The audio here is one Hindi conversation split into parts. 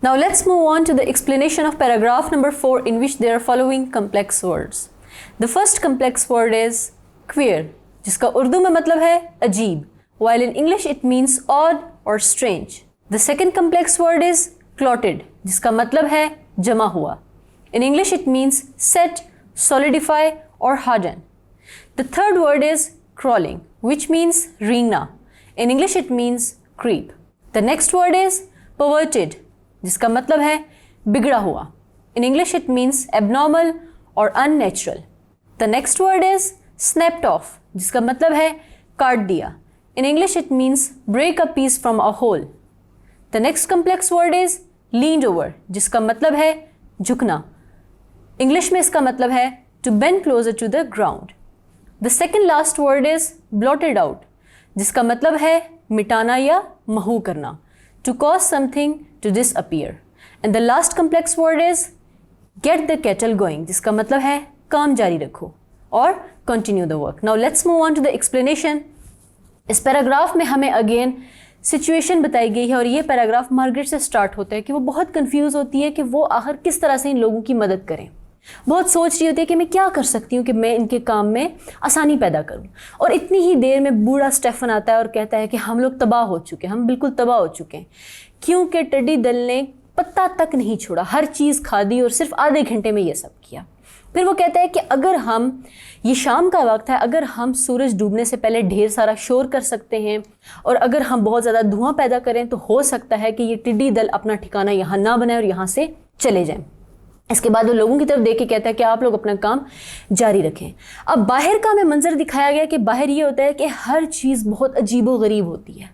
Now let's move on to the explanation of paragraph number 4, in which there are following complex words. The first complex word is queer, जिसका उर्दू में मतलब है अजीब, while in English it means odd or strange. The second complex word is clotted, जिसका मतलब है जमा हुआ. In English it means set, solidify or harden. The third word is crawling, which means reengna. In English it means creep. The next word is perverted, जिसका मतलब है बिगड़ा हुआ. In English it means abnormal or unnatural. The next word is snapped off, जिसका मतलब है काट दिया. In English it means break a piece from a whole. The next complex word is leaned over, जिसका मतलब है झुकना. English में इसका मतलब है to bend closer to the ground. The second last word is blotted out, जिसका मतलब है मिटाना या महू करना. To cause something to disappear. And the last complex word is get the kettle going, जिसका मतलब है काम जारी रखो और continue the work. Now let's move on to the explanation. इस पैराग्राफ में हमें अगेन सिचुएशन बताई गई है और ये पैराग्राफ मार्गरेट से स्टार्ट होता है कि वो बहुत कंफ्यूज होती है कि वो आखिर किस तरह से इन लोगों की मदद करें. बहुत सोच रही होती है कि मैं क्या कर सकती हूँ कि मैं इनके काम में आसानी पैदा करूँ. और इतनी ही देर में बूढ़ा स्टेफन आता है और कहता है कि हम लोग तबाह हो चुके हैं, हम बिल्कुल तबाह हो चुके हैं, क्योंकि टिड्डी दल ने पत्ता तक नहीं छोड़ा, हर चीज़ खा दी और सिर्फ आधे घंटे में ये सब किया. फिर वो कहता है कि अगर हम, ये शाम का वक्त है, अगर हम सूरज डूबने से पहले ढेर सारा शोर कर सकते हैं और अगर हम बहुत ज़्यादा धुआं पैदा करें तो हो सकता है कि ये टिड्डी दल अपना ठिकाना यहाँ ना बनाए और यहाँ से चले जाएं. इसके बाद वो लोगों की तरफ देख के कहता है कि आप लोग अपना काम जारी रखें. अब बाहर का हमें मंजर दिखाया गया कि बाहर ये होता है कि हर चीज़ बहुत अजीबो गरीब होती है.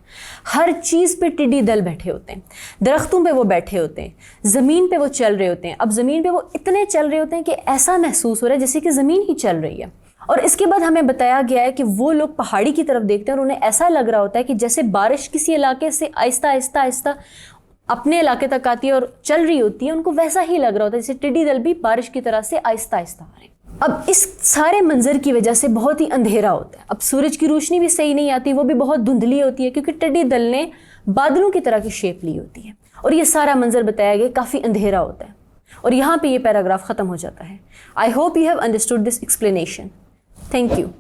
हर चीज़ पे टिड्डी दल बैठे होते हैं, दरख्तों पे वो बैठे होते हैं, ज़मीन पे वो चल रहे होते हैं. अब ज़मीन पे वो इतने चल रहे होते हैं कि ऐसा महसूस हो रहा है जैसे कि ज़मीन ही चल रही है. और इसके बाद हमें बताया गया है कि वो लोग पहाड़ी की तरफ देखते हैं और उन्हें ऐसा लग रहा होता है कि जैसे बारिश किसी इलाके से आहिस्ता आहिस्ता आहिस्ता अपने इलाके तक आती है और चल रही होती है, उनको वैसा ही लग रहा होता है जैसे टिड्डी दल भी बारिश की तरह से आहिस्ता आहिस्ता आ रहे हैं. अब इस सारे मंजर की वजह से बहुत ही अंधेरा होता है. अब सूरज की रोशनी भी सही नहीं आती, वो भी बहुत धुंधली होती है क्योंकि टिड्डी दल ने बादलों की तरह की शेप ली होती है. और ये सारा मंजर बताया गया काफ़ी अंधेरा होता है. और यहाँ पे ये पैराग्राफ ख़त्म हो जाता है. I hope you have understood this explanation. Thank you.